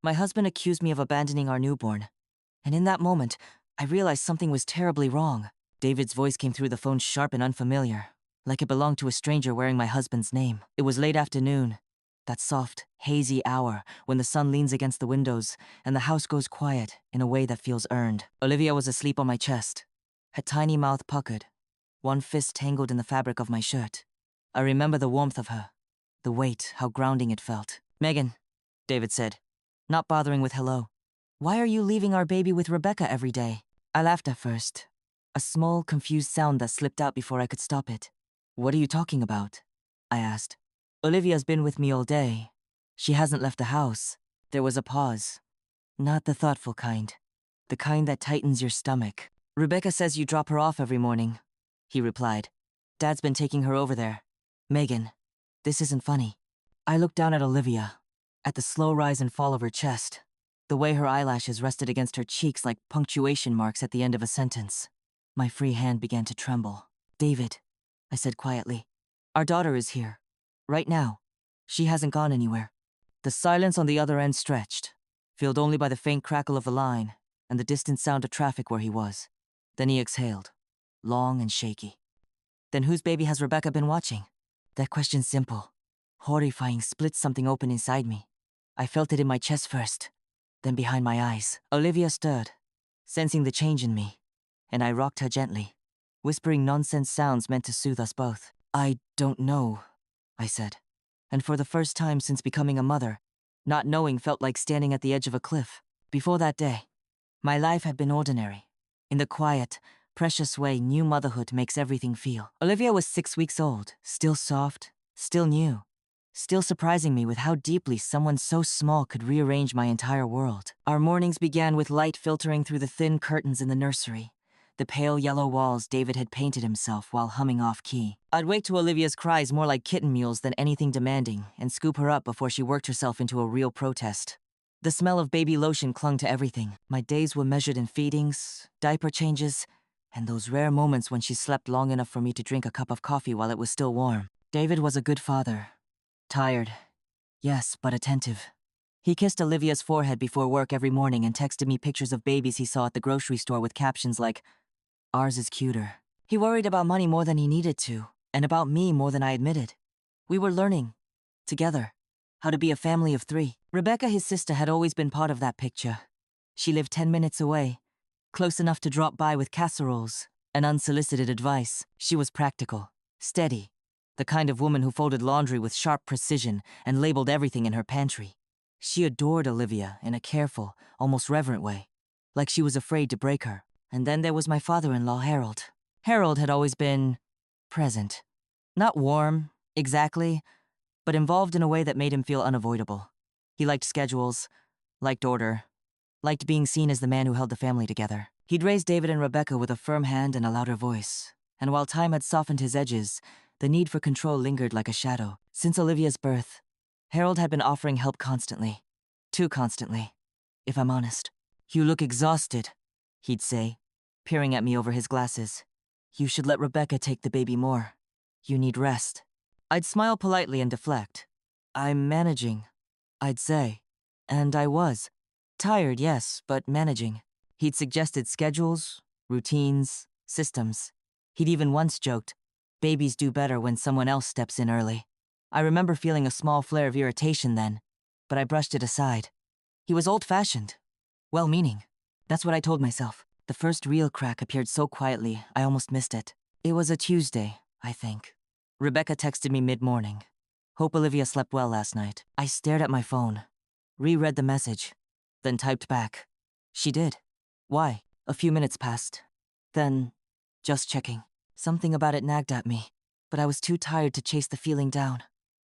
My husband accused me of abandoning our newborn. And in that moment, I realized something was terribly wrong. David's voice came through the phone sharp and unfamiliar, like it belonged to a stranger wearing my husband's name. It was late afternoon, that soft, hazy hour when the sun leans against the windows and the house goes quiet in a way that feels earned. Olivia was asleep on my chest, her tiny mouth puckered, one fist tangled in the fabric of my shirt. I remember the warmth of her, the weight, how grounding it felt. "Megan," David said, not bothering with hello. "Why are you leaving our baby with Rebecca every day?" I laughed at first, a small, confused sound that slipped out before I could stop it. "What are you talking about?" I asked. "Olivia's been with me all day. She hasn't left the house." There was a pause. Not the thoughtful kind. The kind that tightens your stomach. "Rebecca says you drop her off every morning," he replied. "Dad's been taking her over there." "Megan, this isn't funny." I looked down at Olivia, at the slow rise and fall of her chest, the way her eyelashes rested against her cheeks like punctuation marks at the end of a sentence. My free hand began to tremble. "David," I said quietly, "our daughter is here. Right now. She hasn't gone anywhere." The silence on the other end stretched, filled only by the faint crackle of the line and the distant sound of traffic where he was. Then he exhaled, long and shaky. "Then whose baby has Rebecca been watching?" That question's simple, horrifying, split something open inside me. I felt it in my chest first, then behind my eyes. Olivia stirred, sensing the change in me, and I rocked her gently, whispering nonsense sounds meant to soothe us both. "I don't know," I said. And for the first time since becoming a mother, not knowing felt like standing at the edge of a cliff. Before that day, my life had been ordinary. In the quiet, precious way new motherhood makes everything feel. Olivia was 6 weeks old, still soft, still new, still surprising me with how deeply someone so small could rearrange my entire world. Our mornings began with light filtering through the thin curtains in the nursery, the pale yellow walls David had painted himself while humming off-key. I'd wait to Olivia's cries more like kitten mews than anything demanding and scoop her up before she worked herself into a real protest. The smell of baby lotion clung to everything. My days were measured in feedings, diaper changes, and those rare moments when she slept long enough for me to drink a cup of coffee while it was still warm. David was a good father. Tired, yes, but attentive. He kissed Olivia's forehead before work every morning and texted me pictures of babies he saw at the grocery store with captions like, "Ours is cuter." He worried about money more than he needed to, and about me more than I admitted. We were learning, together, how to be a family of 3. Rebecca, his sister, had always been part of that picture. She lived 10 minutes away, close enough to drop by with casseroles and unsolicited advice. She was practical, steady, the kind of woman who folded laundry with sharp precision and labeled everything in her pantry. She adored Olivia in a careful, almost reverent way, like she was afraid to break her. And then there was my father-in-law, Harold. Harold had always been present. Not warm, exactly, but involved in a way that made him feel unavoidable. He liked schedules, liked order, liked being seen as the man who held the family together. He'd raised David and Rebecca with a firm hand and a louder voice, and while time had softened his edges, the need for control lingered like a shadow. Since Olivia's birth, Harold had been offering help constantly. Too constantly, if I'm honest. "You look exhausted," he'd say, peering at me over his glasses. "You should let Rebecca take the baby more. You need rest." I'd smile politely and deflect. "I'm managing," I'd say. And I was. Tired, yes, but managing. He'd suggested schedules, routines, systems. He'd even once joked, "Babies do better when someone else steps in early." I remember feeling a small flare of irritation then, but I brushed it aside. He was old-fashioned, well-meaning. That's what I told myself. The first real crack appeared so quietly, I almost missed it. It was a Tuesday, I think. Rebecca texted me mid-morning. "Hope Olivia slept well last night." I stared at my phone, reread the message, then typed back. She did. Why? A few minutes passed. Then, just checking. Something about it nagged at me, but I was too tired to chase the feeling down.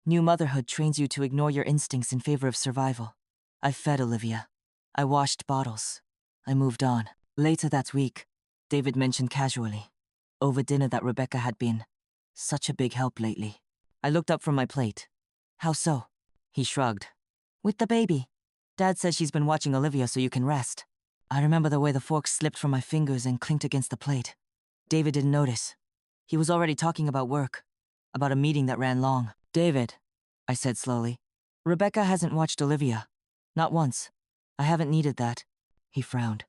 New motherhood trains you to ignore your instincts in favor of survival. I fed Olivia. I washed bottles. I moved on. Later that week, David mentioned casually, over dinner, that Rebecca had been such a big help lately. I looked up from my plate. "How so?" He shrugged. "With the baby. Dad says she's been watching Olivia so you can rest." I remember the way the fork slipped from my fingers and clinked against the plate. David didn't notice. He was already talking about work, about a meeting that ran long. "David," I said slowly, "Rebecca hasn't watched Olivia. Not once. I haven't needed that. He frowned.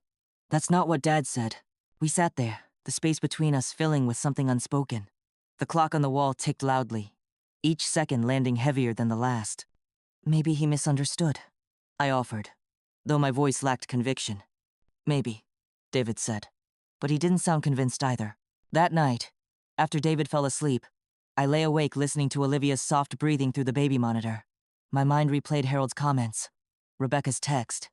That's not what Dad said. We sat there, the space between us filling with something unspoken. The clock on the wall ticked loudly, each second landing heavier than the last. Maybe he misunderstood, I offered, though my voice lacked conviction. Maybe, David said, but he didn't sound convinced either. That night, after David fell asleep, I lay awake listening to Olivia's soft breathing through the baby monitor. My mind replayed Harold's comments, Rebecca's text,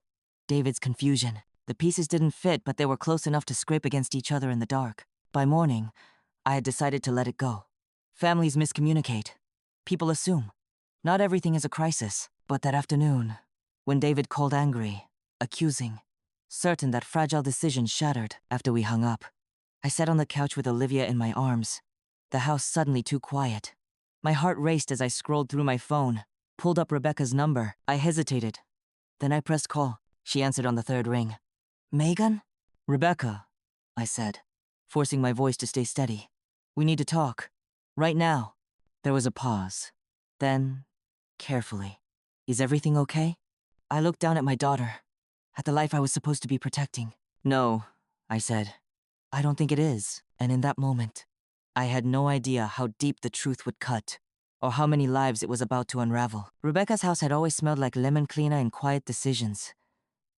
David's confusion. The pieces didn't fit, but they were close enough to scrape against each other in the dark. By morning, I had decided to let it go. Families miscommunicate. People assume. Not everything is a crisis. But that afternoon, when David called angry, accusing, certain that fragile decisions shattered after we hung up, I sat on the couch with Olivia in my arms, the house suddenly too quiet. My heart raced as I scrolled through my phone, pulled up Rebecca's number. I hesitated. Then I pressed call. She answered on the third ring. Megan? Rebecca, I said, forcing my voice to stay steady. We need to talk. Right now. There was a pause. Then, carefully. Is everything okay? I looked down at my daughter, at the life I was supposed to be protecting. No, I said. I don't think it is. And in that moment, I had no idea how deep the truth would cut, or how many lives it was about to unravel. Rebecca's house had always smelled like lemon cleaner and quiet decisions.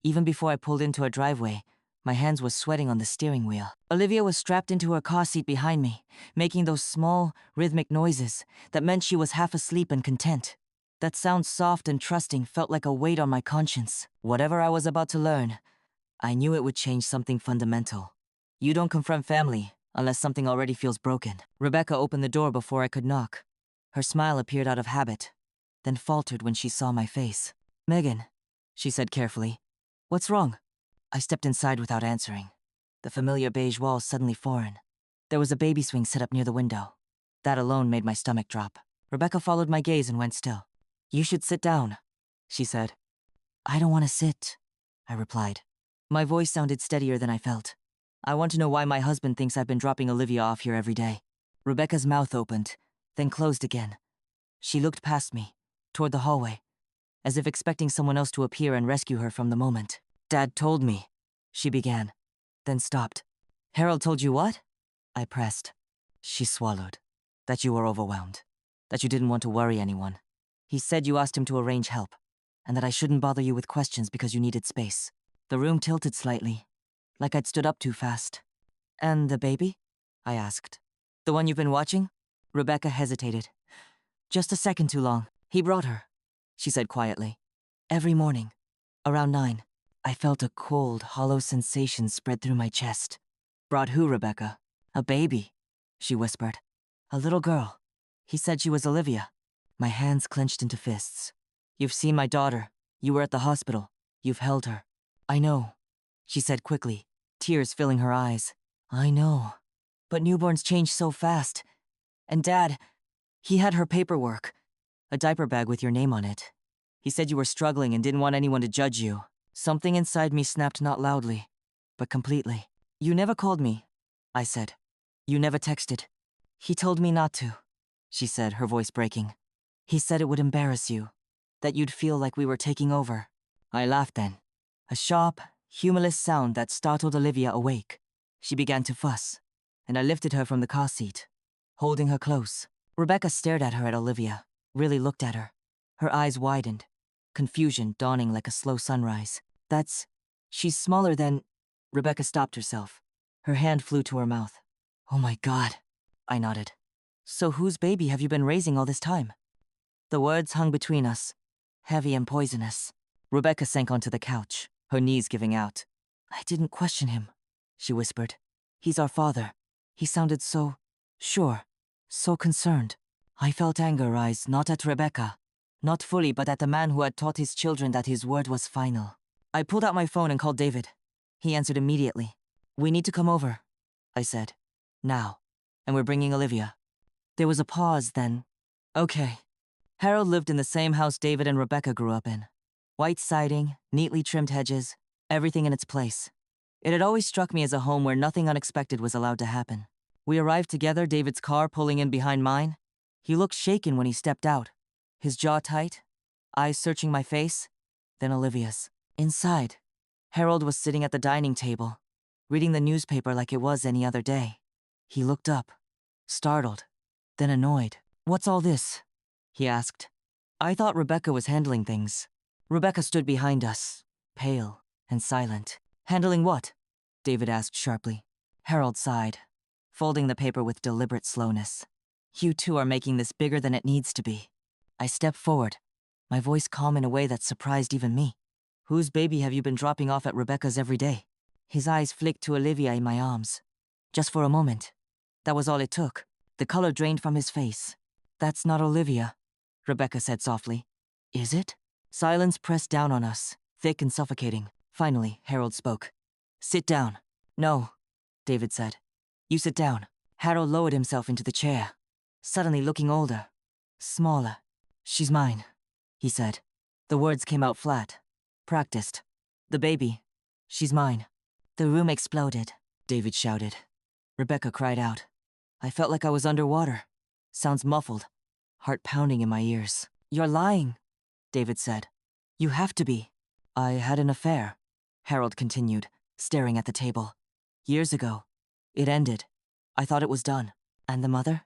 Even before I pulled into her driveway, my hands were sweating on the steering wheel. Olivia was strapped into her car seat behind me, making those small, rhythmic noises that meant she was half asleep and content. That sound, soft and trusting, felt like a weight on my conscience. Whatever I was about to learn, I knew it would change something fundamental. You don't confront family unless something already feels broken. Rebecca opened the door before I could knock. Her smile appeared out of habit, then faltered when she saw my face. Megan, she said carefully. What's wrong? I stepped inside without answering. The familiar beige walls suddenly foreign. There was a baby swing set up near the window. That alone made my stomach drop. Rebecca followed my gaze and went still. You should sit down, she said. I don't want to sit, I replied. My voice sounded steadier than I felt. I want to know why my husband thinks I've been dropping Olivia off here every day. Rebecca's mouth opened, then closed again. She looked past me, toward the hallway, as if expecting someone else to appear and rescue her from the moment. Dad told me, she began, then stopped. Harold told you what? I pressed. She swallowed. That you were overwhelmed. That you didn't want to worry anyone. He said you asked him to arrange help, and that I shouldn't bother you with questions because you needed space. The room tilted slightly, like I'd stood up too fast. And the baby? I asked. The one you've been watching? Rebecca hesitated. Just a second too long. He brought her, she said quietly. Every morning, around 9, I felt a cold, hollow sensation spread through my chest. Brought who, Rebecca? A baby, she whispered. A little girl. He said she was Olivia. My hands clenched into fists. You've seen my daughter. You were at the hospital. You've held her. I know, she said quickly, tears filling her eyes. I know. But newborns change so fast. And Dad, he had her paperwork. A diaper bag with your name on it. He said you were struggling and didn't want anyone to judge you. Something inside me snapped not loudly, but completely. You never called me, I said. You never texted. He told me not to, she said, her voice breaking. He said it would embarrass you, that you'd feel like we were taking over. I laughed then. A sharp, humorless sound that startled Olivia awake. She began to fuss, and I lifted her from the car seat, holding her close. Rebecca stared at Olivia, really looked at her. Her eyes widened, confusion dawning like a slow sunrise. She's smaller than... Rebecca stopped herself. Her hand flew to her mouth. Oh my God, I nodded. So whose baby have you been raising all this time? The words hung between us, heavy and poisonous. Rebecca sank onto the couch, her knees giving out. I didn't question him, she whispered. He's our father. He sounded so sure, so concerned. I felt anger rise, not at Rebecca, not fully, but at the man who had taught his children that his word was final. I pulled out my phone and called David. He answered immediately. We need to come over, I said. Now. And we're bringing Olivia. There was a pause, then. Okay. Harold lived in the same house David and Rebecca grew up in. White siding, neatly trimmed hedges, everything in its place. It had always struck me as a home where nothing unexpected was allowed to happen. We arrived together, David's car pulling in behind mine. He looked shaken when he stepped out, his jaw tight, eyes searching my face, then Olivia's. Inside, Harold was sitting at the dining table, reading the newspaper like it was any other day. He looked up, startled, then annoyed. "What's all this?" he asked. I thought Rebecca was handling things. Rebecca stood behind us, pale and silent. "Handling what?" David asked sharply. Harold sighed, folding the paper with deliberate slowness. "You two are making this bigger than it needs to be." I stepped forward, my voice calm in a way that surprised even me. "Whose baby have you been dropping off at Rebecca's every day?" His eyes flicked to Olivia in my arms. Just for a moment. That was all it took. The color drained from his face. "That's not Olivia," Rebecca said softly. "Is it?" Silence pressed down on us, thick and suffocating. Finally, Harold spoke. "Sit down." "No," David said. "You sit down." Harold lowered himself into the chair, suddenly looking older, smaller. "She's mine," he said. The words came out flat, practiced. "The baby, she's mine." The room exploded, David shouted. Rebecca cried out. I felt like I was underwater. Sounds muffled, heart pounding in my ears. "You're lying," David said. "You have to be." "I had an affair," Harold continued, staring at the table. "Years ago. It ended. I thought it was done." "And the mother?"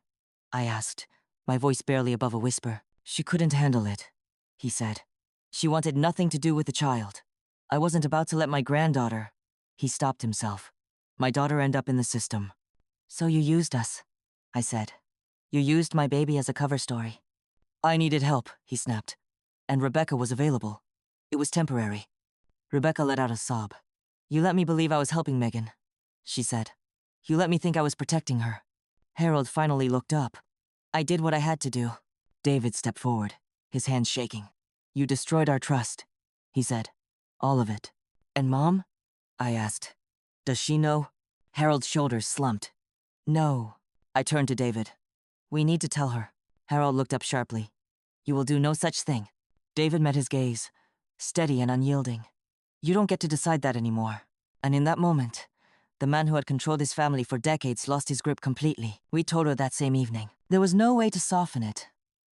I asked, my voice barely above a whisper. "She couldn't handle it," he said. "She wanted nothing to do with the child. I wasn't about to let my granddaughter." He stopped himself. "My daughter end up in the system." "So you used us," I said. "You used my baby as a cover story." "I needed help," he snapped. "And Rebecca was available. It was temporary." Rebecca let out a sob. "You let me believe I was helping Megan," she said. "You let me think I was protecting her." Harold finally looked up. "I did what I had to do." David stepped forward, his hands shaking. "You destroyed our trust," he said. "All of it." "And Mom?" I asked. "Does she know?" Harold's shoulders slumped. "No." I turned to David. "We need to tell her." Harold looked up sharply. "You will do no such thing." David met his gaze, steady and unyielding. "You don't get to decide that anymore." And in that moment, the man who had controlled his family for decades lost his grip completely. We told her that same evening. There was no way to soften it.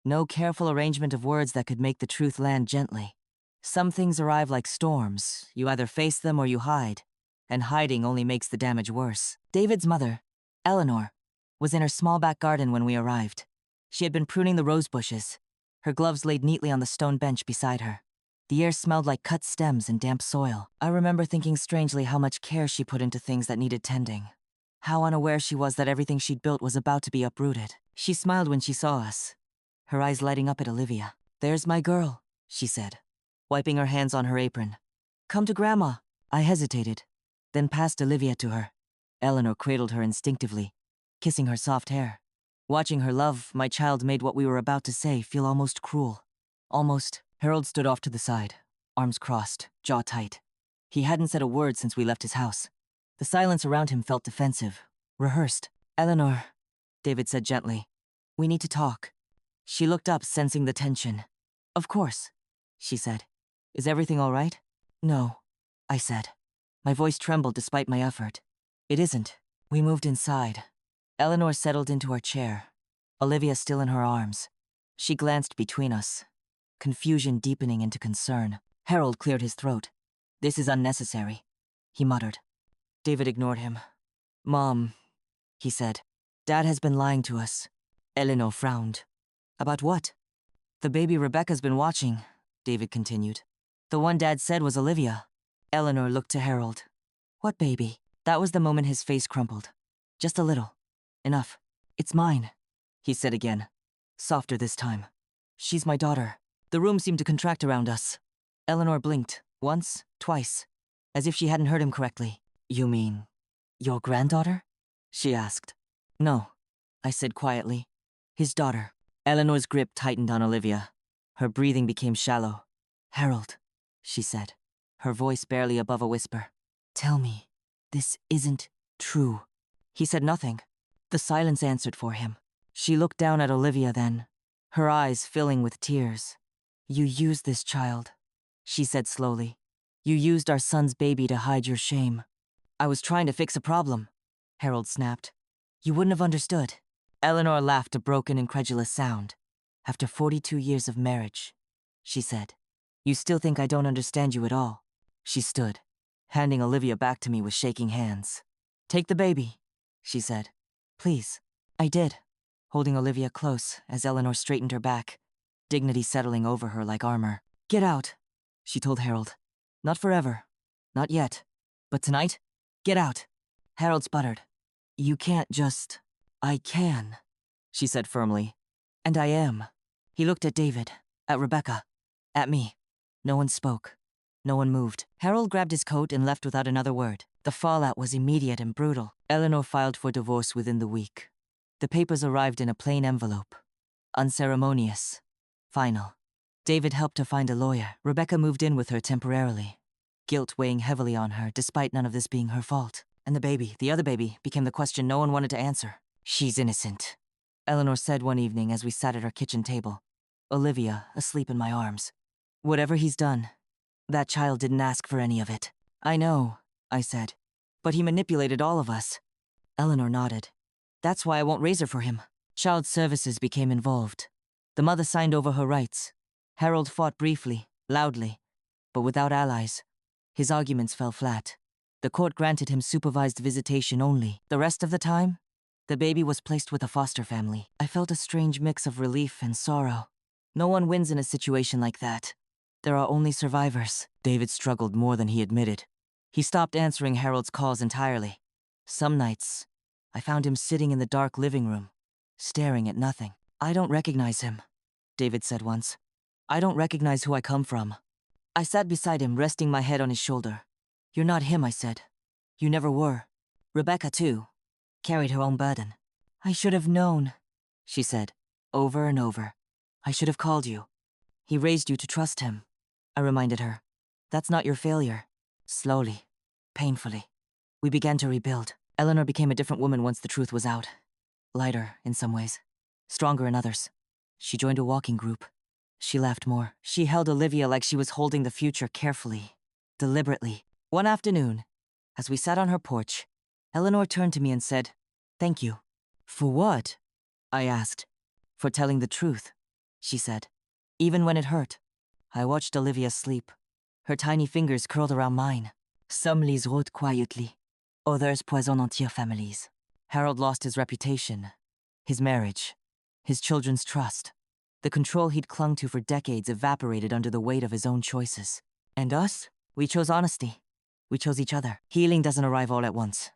No careful arrangement of words that could make the truth land gently. Some things arrive like storms. You either face them or you hide. And hiding only makes the damage worse. David's mother, Eleanor, was in her small back garden when we arrived. She had been pruning the rose bushes, her gloves laid neatly on the stone bench beside her. The air smelled like cut stems and damp soil. I remember thinking strangely how much care she put into things that needed tending. How unaware she was that everything she'd built was about to be uprooted. She smiled when she saw us, her eyes lighting up at Olivia. "There's my girl," she said, wiping her hands on her apron. "Come to Grandma." I hesitated, then passed Olivia to her. Eleanor cradled her instinctively, kissing her soft hair. Watching her love my child made what we were about to say feel almost cruel. Almost. Harold stood off to the side, arms crossed, jaw tight. He hadn't said a word since we left his house. The silence around him felt defensive, rehearsed. "Eleanor," David said gently, "we need to talk." She looked up, sensing the tension. "Of course," she said. "Is everything all right?" "No," I said. My voice trembled despite my effort. "It isn't." We moved inside. Eleanor settled into her chair, Olivia still in her arms. She glanced between us, confusion deepening into concern. Harold cleared his throat. "This is unnecessary," he muttered. David ignored him. "Mom," he said, "Dad has been lying to us." Eleanor frowned. "About what?" "The baby Rebecca's been watching," David continued. "The one Dad said was Olivia." Eleanor looked to Harold. "What baby?" That was the moment his face crumpled. "Just a little. Enough. It's mine," he said again, softer this time. "She's my daughter." The room seemed to contract around us. Eleanor blinked, once, twice, as if she hadn't heard him correctly. "You mean, your granddaughter?" she asked. "No," I said quietly. "His daughter." Eleanor's grip tightened on Olivia. Her breathing became shallow. "Harold," she said, her voice barely above a whisper. "Tell me, this isn't true." He said nothing. The silence answered for him. She looked down at Olivia then, her eyes filling with tears. "You used this child," she said slowly. "You used our son's baby to hide your shame." "I was trying to fix a problem," Harold snapped. "You wouldn't have understood." Eleanor laughed a broken, incredulous sound. "After 42 years of marriage," she said, "you still think I don't understand you at all." She stood, handing Olivia back to me with shaking hands. "Take the baby," she said. "Please." I did, holding Olivia close as Eleanor straightened her back, dignity settling over her like armor. "Get out," she told Harold. "Not forever. Not yet. But tonight, get out." Harold sputtered. "You can't just..." "I can," she said firmly. "And I am." He looked at David, at Rebecca, at me. No one spoke. No one moved. Harold grabbed his coat and left without another word. The fallout was immediate and brutal. Eleanor filed for divorce within the week. The papers arrived in a plain envelope. Unceremonious. Final. David helped her find a lawyer. Rebecca moved in with her temporarily, guilt weighing heavily on her, despite none of this being her fault. And the baby, the other baby, became the question no one wanted to answer. "She's innocent," Eleanor said one evening as we sat at our kitchen table, Olivia asleep in my arms. "Whatever he's done, that child didn't ask for any of it." "I know," I said, "but he manipulated all of us." Eleanor nodded. "That's why I won't raise her for him." Child services became involved. The mother signed over her rights. Harold fought briefly, loudly, but without allies. His arguments fell flat. The court granted him supervised visitation only. The rest of the time, the baby was placed with a foster family. I felt a strange mix of relief and sorrow. No one wins in a situation like that. There are only survivors. David struggled more than he admitted. He stopped answering Harold's calls entirely. Some nights, I found him sitting in the dark living room, staring at nothing. "I don't recognize him," David said once. "I don't recognize who I come from." I sat beside him, resting my head on his shoulder. "You're not him," I said. "You never were." Rebecca, too, carried her own burden. "I should have known," she said, over and over. "I should have called you." "He raised you to trust him," I reminded her. "That's not your failure." Slowly, painfully, we began to rebuild. Eleanor became a different woman once the truth was out. Lighter in some ways, stronger in others. She joined a walking group. She laughed more. She held Olivia like she was holding the future carefully, deliberately. One afternoon, as we sat on her porch, Eleanor turned to me and said, "Thank you." "For what?" I asked. "For telling the truth," she said. "Even when it hurt." I watched Olivia sleep. Her tiny fingers curled around mine. "Some les rôtent quietly. Others poison entière families." Harold lost his reputation, his marriage, his children's trust. The control he'd clung to for decades evaporated under the weight of his own choices. And us? We chose honesty. We chose each other. Healing doesn't arrive all at once.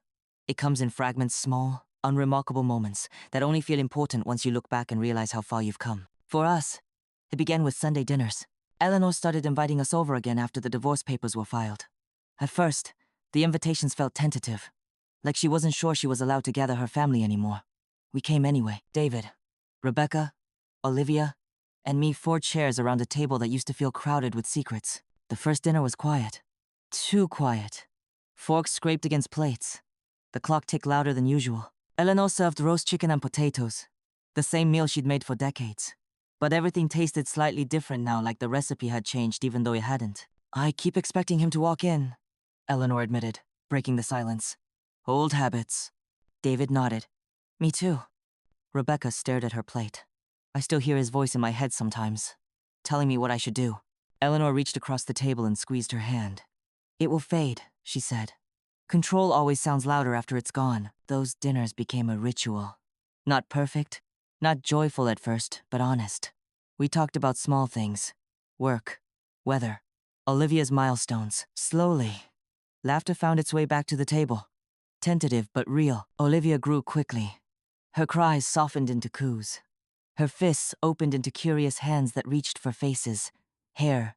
It comes in fragments, small, unremarkable moments that only feel important once you look back and realize how far you've come. For us, it began with Sunday dinners. Eleanor started inviting us over again after the divorce papers were filed. At first, the invitations felt tentative, like she wasn't sure she was allowed to gather her family anymore. We came anyway. David, Rebecca, Olivia, and me, 4 chairs around a table that used to feel crowded with secrets. The first dinner was quiet. Too quiet. Forks scraped against plates. The clock ticked louder than usual. Eleanor served roast chicken and potatoes, the same meal she'd made for decades. But everything tasted slightly different now, like the recipe had changed even though it hadn't. "I keep expecting him to walk in," Eleanor admitted, breaking the silence. "Old habits." David nodded. "Me too." Rebecca stared at her plate. I still hear his voice in my head sometimes, telling me what I should do. Eleanor reached across the table and squeezed her hand. "It will fade," she said. "Control always sounds louder after it's gone." Those dinners became a ritual. Not perfect, not joyful at first, but honest. We talked about small things. Work, weather, Olivia's milestones. Slowly, laughter found its way back to the table. Tentative but real. Olivia grew quickly. Her cries softened into coos. Her fists opened into curious hands that reached for faces, hair,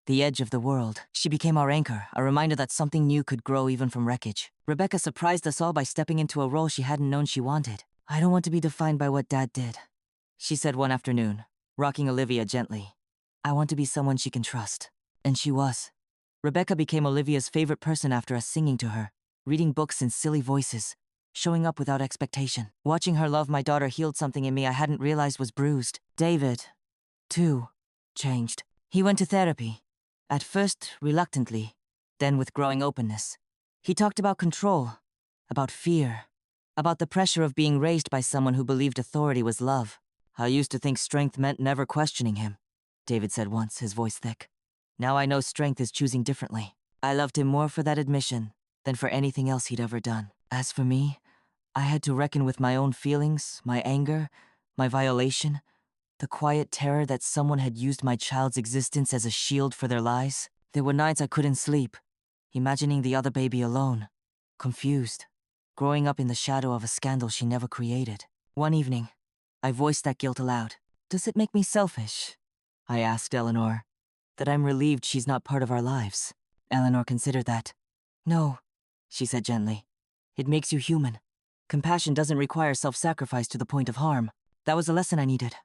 the edge of the world. She became our anchor, a reminder that something new could grow even from wreckage. Rebecca surprised us all by stepping into a role she hadn't known she wanted. "I don't want to be defined by what Dad did," she said one afternoon, rocking Olivia gently. "I want to be someone she can trust." And she was. Rebecca became Olivia's favorite person after us singing to her, reading books in silly voices, showing up without expectation. Watching her love my daughter healed something in me I hadn't realized was bruised. David, too, changed. He went to therapy. At first, reluctantly, then with growing openness. He talked about control, about fear, about the pressure of being raised by someone who believed authority was love. "I used to think strength meant never questioning him," David said once, his voice thick. "Now I know strength is choosing differently." I loved him more for that admission than for anything else he'd ever done. As for me, I had to reckon with my own feelings, my anger, my violation, the quiet terror that someone had used my child's existence as a shield for their lies. There were nights I couldn't sleep, imagining the other baby alone, confused, growing up in the shadow of a scandal she never created. One evening, I voiced that guilt aloud. Does it make me selfish? I asked Eleanor. That I'm relieved she's not part of our lives. Eleanor considered that. No, she said gently. It makes you human. Compassion doesn't require self-sacrifice to the point of harm. That was a lesson I needed.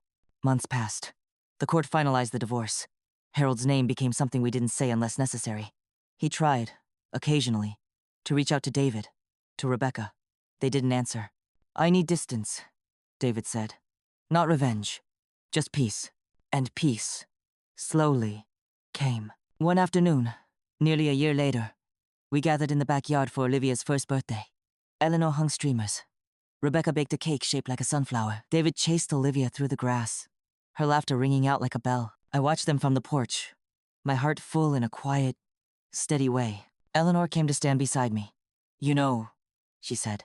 Months passed. The court finalized the divorce. Harold's name became something we didn't say unless necessary. He tried, occasionally, to reach out to David, to Rebecca. They didn't answer. I need distance, David said. Not revenge, just peace. And peace, slowly, came. One afternoon, nearly a year later, we gathered in the backyard for Olivia's first birthday. Eleanor hung streamers. Rebecca baked a cake shaped like a sunflower. David chased Olivia through the grass, her laughter ringing out like a bell. I watched them from the porch, my heart full in a quiet, steady way. Eleanor came to stand beside me. You know, she said,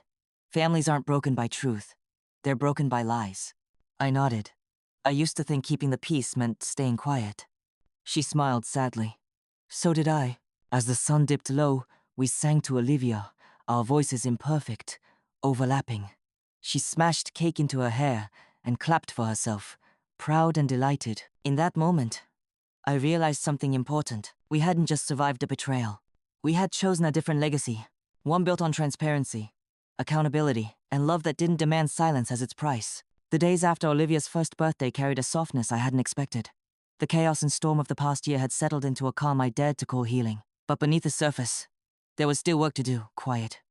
families aren't broken by truth. They're broken by lies. I nodded. I used to think keeping the peace meant staying quiet. She smiled sadly. So did I. As the sun dipped low, we sang to Olivia, our voices imperfect, overlapping. She smashed cake into her hair and clapped for herself, proud and delighted. In that moment, I realized something important. We hadn't just survived a betrayal. We had chosen a different legacy, one built on transparency, accountability, and love that didn't demand silence as its price. The days after Olivia's first birthday carried a softness I hadn't expected. The chaos and storm of the past year had settled into a calm I dared to call healing. But beneath the surface, there was still work to do, quiet,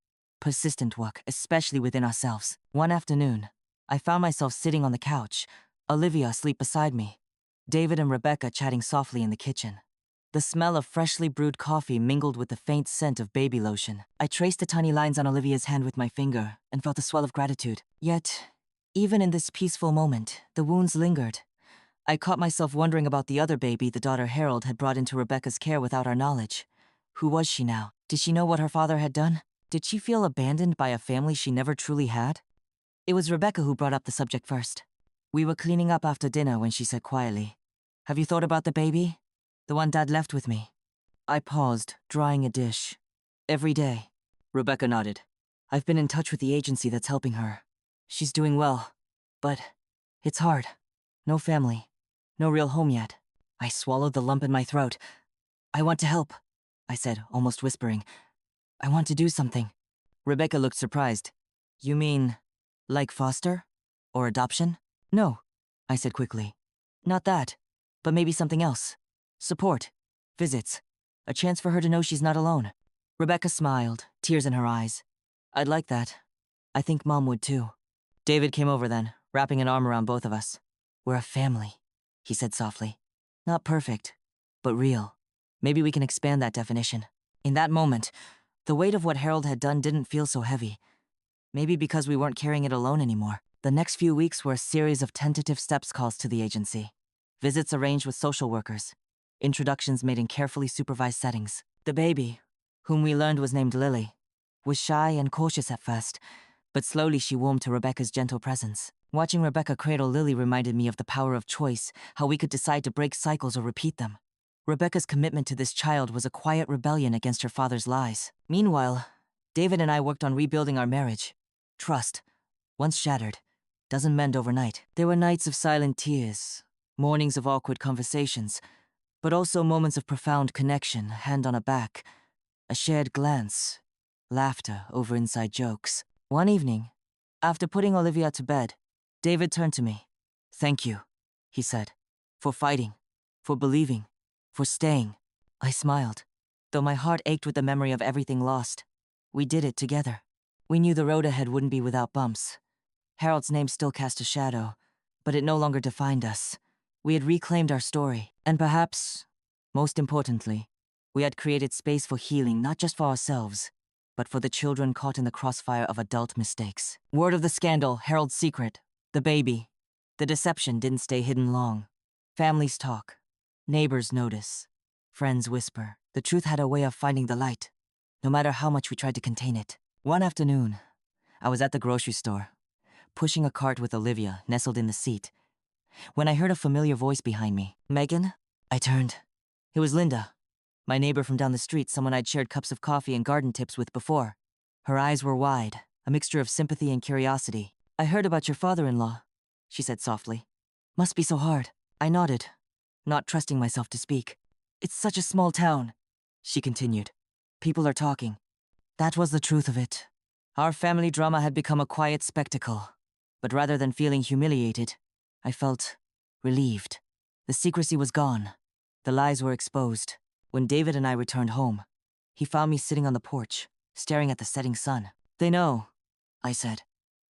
persistent work, especially within ourselves. One afternoon, I found myself sitting on the couch, Olivia asleep beside me, David and Rebecca chatting softly in the kitchen. The smell of freshly brewed coffee mingled with the faint scent of baby lotion. I traced the tiny lines on Olivia's hand with my finger and felt a swell of gratitude. Yet, even in this peaceful moment, the wounds lingered. I caught myself wondering about the other baby the daughter Harold had brought into Rebecca's care without our knowledge. Who was she now? Did she know what her father had done? Did she feel abandoned by a family she never truly had? It was Rebecca who brought up the subject first. We were cleaning up after dinner when she said quietly, "Have you thought about the baby? The one Dad left with me." I paused, drying a dish. "Every day." Rebecca nodded. "I've been in touch with the agency that's helping her. She's doing well, but it's hard. No family, no real home yet." I swallowed the lump in my throat. "I want to help," I said, almost whispering. "I want to do something." Rebecca looked surprised. "You mean, like foster? Or adoption?" "No," I said quickly. "Not that, but maybe something else. Support, visits, a chance for her to know she's not alone." Rebecca smiled, tears in her eyes. "I'd like that. I think Mom would too." David came over then, wrapping an arm around both of us. "We're a family," he said softly. "Not perfect, but real. Maybe we can expand that definition." In that moment, the weight of what Harold had done didn't feel so heavy. Maybe because we weren't carrying it alone anymore. The next few weeks were a series of tentative steps calls to the agency. Visits arranged with social workers. Introductions made in carefully supervised settings. The baby, whom we learned was named Lily, was shy and cautious at first, but slowly she warmed to Rebecca's gentle presence. Watching Rebecca cradle Lily reminded me of the power of choice, how we could decide to break cycles or repeat them. Rebecca's commitment to this child was a quiet rebellion against her father's lies. Meanwhile, David and I worked on rebuilding our marriage. Trust, once shattered, doesn't mend overnight. There were nights of silent tears, mornings of awkward conversations, but also moments of profound connection, hand on a back, a shared glance, laughter over inside jokes. One evening, after putting Olivia to bed, David turned to me. "Thank you," he said, "for fighting, for believing, for staying." I smiled, though my heart ached with the memory of everything lost. We did it together. We knew the road ahead wouldn't be without bumps. Harold's name still cast a shadow, but it no longer defined us. We had reclaimed our story, and perhaps, most importantly, we had created space for healing not just for ourselves, but for the children caught in the crossfire of adult mistakes. Word of the scandal, Harold's secret, the baby. The deception didn't stay hidden long. Families talk. Neighbors notice. Friends whisper. The truth had a way of finding the light, no matter how much we tried to contain it. One afternoon, I was at the grocery store, pushing a cart with Olivia nestled in the seat, when I heard a familiar voice behind me. "Megan?" I turned. It was Linda, my neighbor from down the street, someone I'd shared cups of coffee and garden tips with before. Her eyes were wide, a mixture of sympathy and curiosity. "I heard about your father-in-law," she said softly. "Must be so hard." I nodded, not trusting myself to speak. "It's such a small town," she continued. "People are talking." That was the truth of it. Our family drama had become a quiet spectacle. But rather than feeling humiliated, I felt relieved. The secrecy was gone. The lies were exposed. When David and I returned home, he found me sitting on the porch, staring at the setting sun. "They know," I said.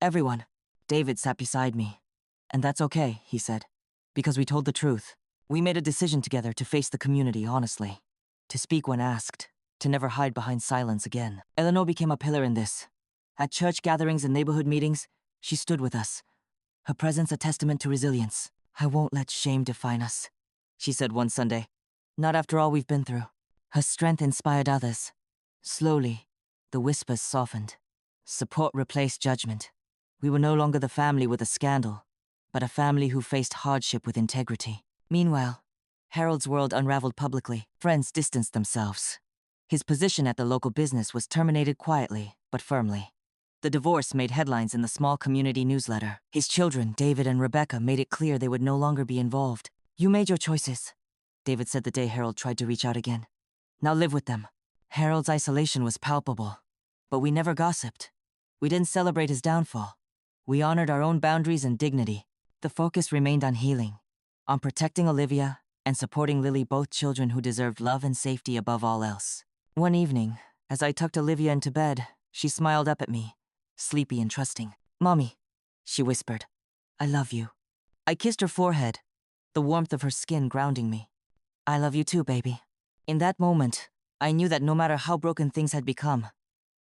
"Everyone." David sat beside me. "And that's okay," he said, "because we told the truth. We made a decision together to face the community honestly, to speak when asked, to never hide behind silence again." Eleanor became a pillar in this. At church gatherings and neighborhood meetings, she stood with us, her presence a testament to resilience. "I won't let shame define us," she said one Sunday. "Not after all we've been through." Her strength inspired others. Slowly, the whispers softened. Support replaced judgment. We were no longer the family with a scandal, but a family who faced hardship with integrity. Meanwhile, Harold's world unraveled publicly. Friends distanced themselves. His position at the local business was terminated quietly, but firmly. The divorce made headlines in the small community newsletter. His children, David and Rebecca, made it clear they would no longer be involved. "You made your choices," David said the day Harold tried to reach out again. "Now live with them." Harold's isolation was palpable, but we never gossiped. We didn't celebrate his downfall. We honored our own boundaries and dignity. The focus remained on healing, on protecting Olivia and supporting Lily, both children who deserved love and safety above all else. One evening, as I tucked Olivia into bed, she smiled up at me, sleepy and trusting. "Mommy," she whispered, "I love you." I kissed her forehead, the warmth of her skin grounding me. "I love you too, baby." In that moment, I knew that no matter how broken things had become,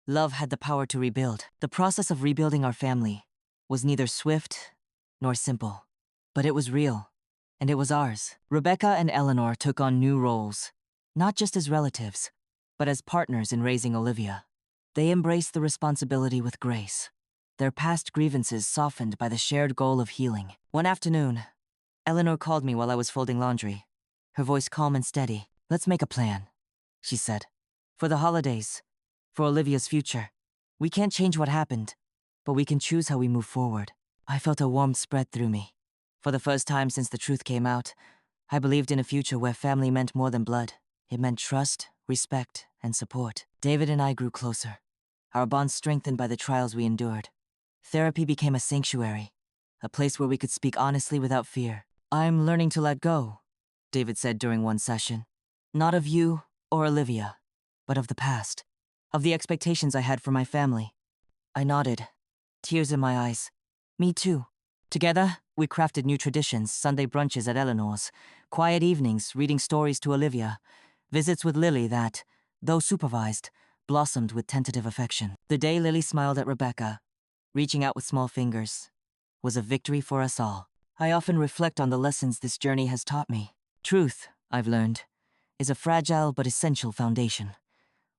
love had the power to rebuild. The process of rebuilding our family was neither swift nor simple, but it was real, and it was ours. Rebecca and Eleanor took on new roles, not just as relatives, but as partners in raising Olivia. They embraced the responsibility with grace, their past grievances softened by the shared goal of healing. One afternoon, Eleanor called me while I was folding laundry, her voice calm and steady. "Let's make a plan," she said. "For the holidays, for Olivia's future. We can't change what happened, but we can choose how we move forward." I felt a warmth spread through me. For the first time since the truth came out, I believed in a future where family meant more than blood. It meant trust, respect, and support. David and I grew closer, our bond strengthened by the trials we endured. Therapy became a sanctuary, a place where we could speak honestly without fear. "I'm learning to let go," David said during one session. "Not of you or Olivia, but of the past, of the expectations I had for my family." I nodded, tears in my eyes. "Me too." Together, we crafted new traditions: Sunday brunches at Eleanor's, quiet evenings reading stories to Olivia, visits with Lily that, though supervised, blossomed with tentative affection. The day Lily smiled at Rebecca, reaching out with small fingers, was a victory for us all. I often reflect on the lessons this journey has taught me. Truth, I've learned, is a fragile but essential foundation.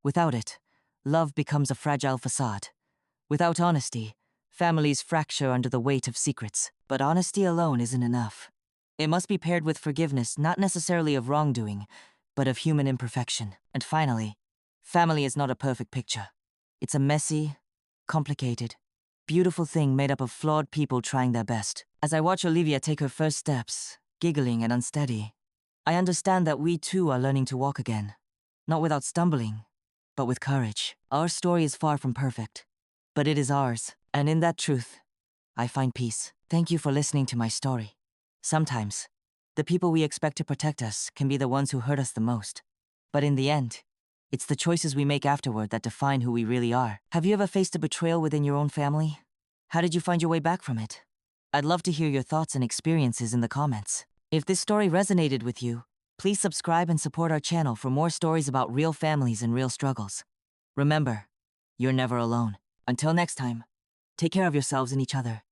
Without it, love becomes a fragile facade. Without honesty, families fracture under the weight of secrets. But honesty alone isn't enough. It must be paired with forgiveness, not necessarily of wrongdoing, but of human imperfection. And finally, family is not a perfect picture. It's a messy, complicated, beautiful thing made up of flawed people trying their best. As I watch Olivia take her first steps, giggling and unsteady, I understand that we too are learning to walk again. Not without stumbling, but with courage. Our story is far from perfect, but it is ours. And in that truth, I find peace. Thank you for listening to my story. Sometimes, the people we expect to protect us can be the ones who hurt us the most. But in the end, it's the choices we make afterward that define who we really are. Have you ever faced a betrayal within your own family? How did you find your way back from it? I'd love to hear your thoughts and experiences in the comments. If this story resonated with you, please subscribe and support our channel for more stories about real families and real struggles. Remember, you're never alone. Until next time, take care of yourselves and each other.